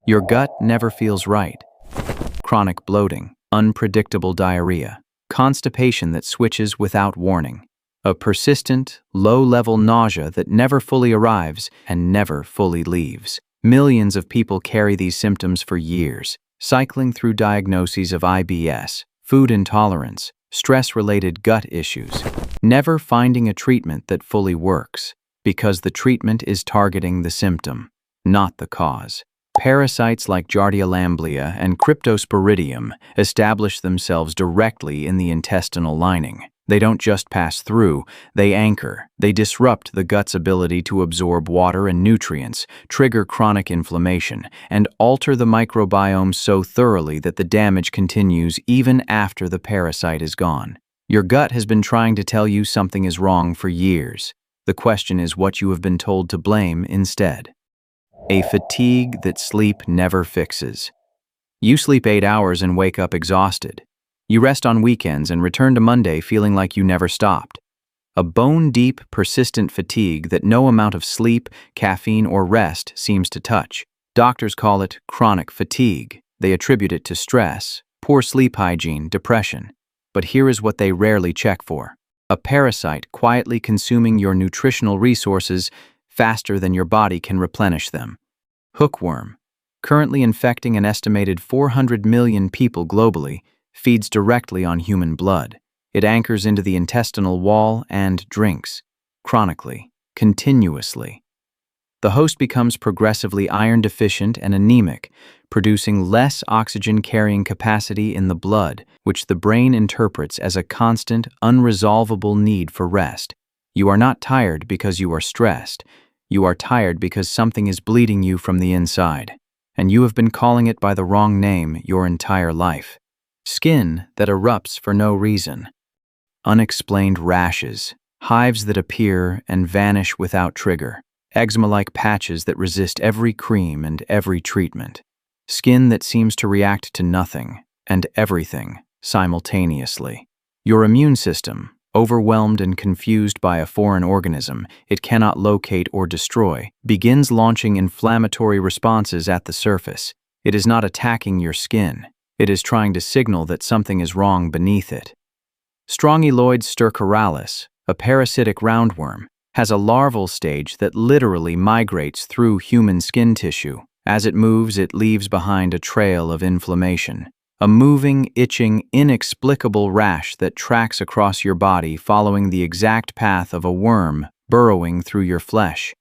Your gut never feels right. Chronic bloating, unpredictable diarrhea, constipation that switches without warning, a persistent, low-level nausea that never fully arrives and never fully leaves. Millions of people carry these symptoms for years, cycling through diagnoses of IBS, food intolerance, stress-related gut issues, never finding a treatment that fully works, because the treatment is targeting the symptom, not the cause. Parasites like Giardia lamblia and Cryptosporidium establish themselves directly in the intestinal lining. They don't just pass through, they anchor. They disrupt the gut's ability to absorb water and nutrients, trigger chronic inflammation, and alter the microbiome so thoroughly that the damage continues even after the parasite is gone. Your gut has been trying to tell you something is wrong for years. The question is what you have been told to blame instead. A fatigue that sleep never fixes. You sleep 8 hours and wake up exhausted. You rest on weekends and return to Monday feeling like you never stopped. A bone-deep, persistent fatigue that no amount of sleep, caffeine, or rest seems to touch. Doctors call it chronic fatigue. They attribute it to stress, poor sleep hygiene, depression. But here is what they rarely check for. A parasite quietly consuming your nutritional resources faster than your body can replenish them. Hookworm, currently infecting an estimated 400 million people globally, feeds directly on human blood. It anchors into the intestinal wall and drinks, chronically, continuously. The host becomes progressively iron deficient and anemic, producing less oxygen-carrying capacity in the blood, which the brain interprets as a constant, unresolvable need for rest. You are not tired because you are stressed. You are tired because something is bleeding you from the inside, and you have been calling it by the wrong name your entire life. Skin that erupts for no reason. Unexplained rashes, hives that appear and vanish without trigger. Eczema-like patches that resist every cream and every treatment. Skin that seems to react to nothing and everything simultaneously. Your immune system, overwhelmed and confused by a foreign organism it cannot locate or destroy, begins launching inflammatory responses at the surface. It is not attacking your skin. It is trying to signal that something is wrong beneath it. Strongyloids stercoralis, a parasitic roundworm, has a larval stage that literally migrates through human skin tissue. As it moves, it leaves behind a trail of inflammation. A moving, itching, inexplicable rash that tracks across your body following the exact path of a worm burrowing through your flesh.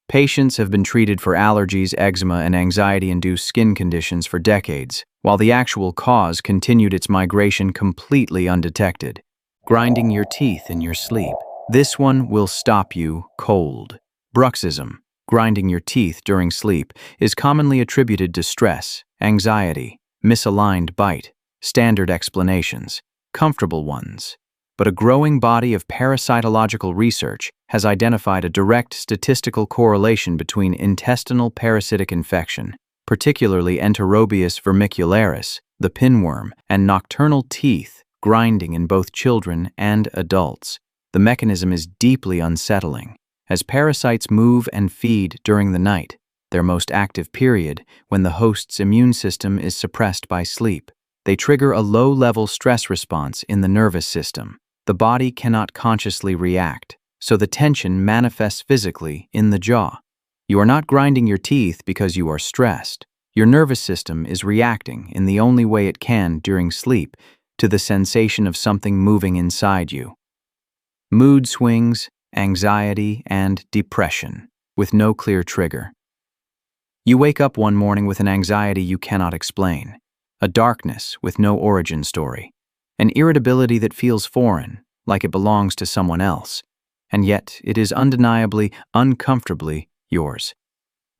Patients have been treated for allergies, eczema, and anxiety-induced skin conditions for decades, while the actual cause continued its migration completely undetected. Grinding your teeth in your sleep. This one will stop you cold. Bruxism, grinding your teeth during sleep, is commonly attributed to stress, anxiety, misaligned bite, standard explanations, comfortable ones. But a growing body of parasitological research has identified a direct statistical correlation between intestinal parasitic infection, particularly Enterobius vermicularis, the pinworm, and nocturnal teeth grinding in both children and adults. The mechanism is deeply unsettling, as parasites move and feed during the night, their most active period when the host's immune system is suppressed by sleep. They trigger a low-level stress response in the nervous system. The body cannot consciously react, so the tension manifests physically in the jaw. You are not grinding your teeth because you are stressed. Your nervous system is reacting in the only way it can during sleep to the sensation of something moving inside you. Mood swings, anxiety, and depression, with no clear trigger. You wake up one morning with an anxiety you cannot explain, a darkness with no origin story, an irritability that feels foreign, like it belongs to someone else, and yet it is undeniably, uncomfortably yours.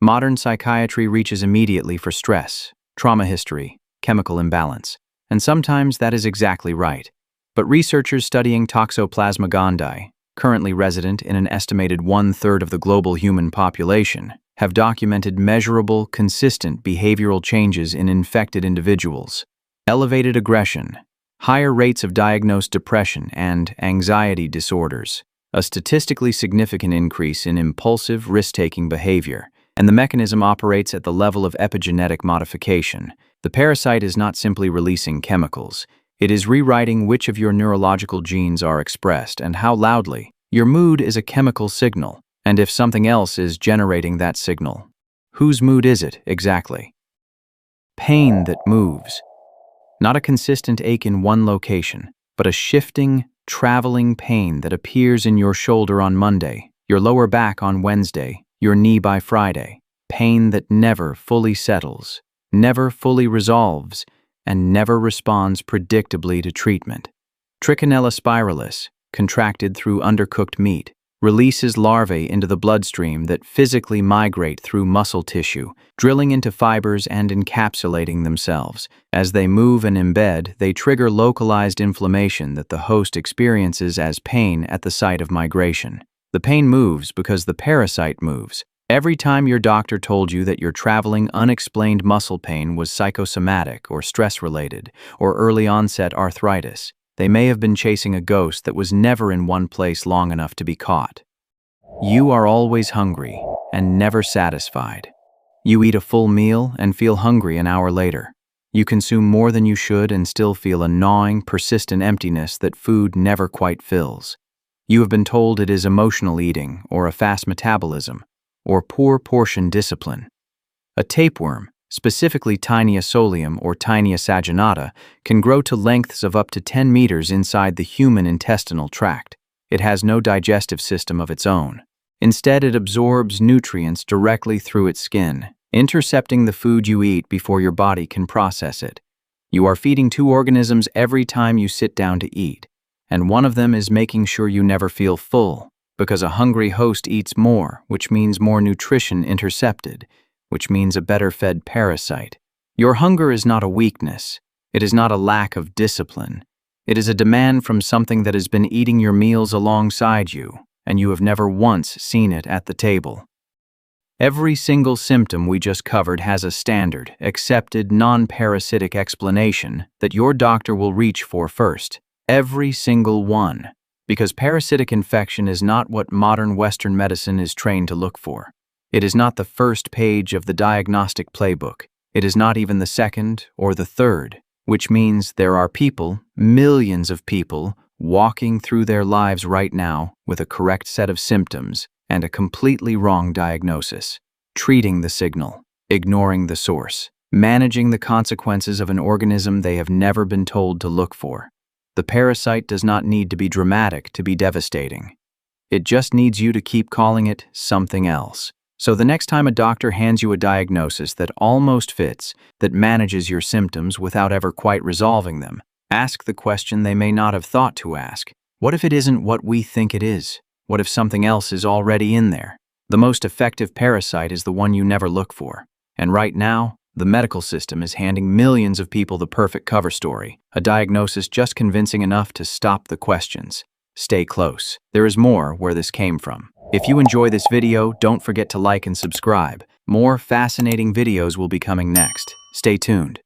Modern psychiatry reaches immediately for stress, trauma history, chemical imbalance, and sometimes that is exactly right. But researchers studying Toxoplasma gondii, currently resident in an estimated 1/3 of the global human population, have documented measurable, consistent behavioral changes in infected individuals. Elevated aggression, higher rates of diagnosed depression and anxiety disorders, a statistically significant increase in impulsive, risk-taking behavior, And the mechanism operates at the level of epigenetic modification. The parasite is not simply releasing chemicals. It is rewriting which of your neurological genes are expressed and how loudly. Your mood is a chemical signal, and if something else is generating that signal, whose mood is it exactly? Pain that moves. Not a consistent ache in one location, but a shifting, traveling pain that appears in your shoulder on Monday, your lower back on Wednesday, your knee by Friday. Pain that never fully settles, never fully resolves, and never responds predictably to treatment. Trichinella spiralis, contracted through undercooked meat, releases larvae into the bloodstream that physically migrate through muscle tissue, drilling into fibers and encapsulating themselves. As they move and embed, they trigger localized inflammation that the host experiences as pain at the site of migration. The pain moves because the parasite moves. Every time your doctor told you that your traveling, unexplained muscle pain was psychosomatic or stress-related or early-onset arthritis, they may have been chasing a ghost that was never in one place long enough to be caught. You are always hungry and never satisfied. You eat a full meal and feel hungry an hour later. You consume more than you should and still feel a gnawing, persistent emptiness that food never quite fills. You have been told it is emotional eating or a fast metabolism or poor portion discipline. A tapeworm, specifically Tinea solium or Tinea saginata, can grow to lengths of up to 10 meters inside the human intestinal tract. It has no digestive system of its own. Instead, it absorbs nutrients directly through its skin, intercepting the food you eat before your body can process it. You are feeding two organisms every time you sit down to eat, and one of them is making sure you never feel full, because a hungry host eats more, which means more nutrition intercepted, which means a better-fed parasite. Your hunger is not a weakness. It is not a lack of discipline. It is a demand from something that has been eating your meals alongside you, and you have never once seen it at the table. Every single symptom we just covered has a standard, accepted, non-parasitic explanation that your doctor will reach for first. Every single one. Because parasitic infection is not what modern Western medicine is trained to look for. It is not the first page of the diagnostic playbook. It is not even the second or the third, which means there are people, millions of people, walking through their lives right now with a correct set of symptoms and a completely wrong diagnosis, treating the signal, ignoring the source, managing the consequences of an organism they have never been told to look for. The parasite does not need to be dramatic to be devastating. It just needs you to keep calling it something else. So the next time a doctor hands you a diagnosis that almost fits, that manages your symptoms without ever quite resolving them, ask the question they may not have thought to ask. What if it isn't what we think it is? What if something else is already in there? The most effective parasite is the one you never look for. And right now, the medical system is handing millions of people the perfect cover story, a diagnosis just convincing enough to stop the questions. Stay close. There is more where this came from. If you enjoy this video, don't forget to like and subscribe. More fascinating videos will be coming next. Stay tuned.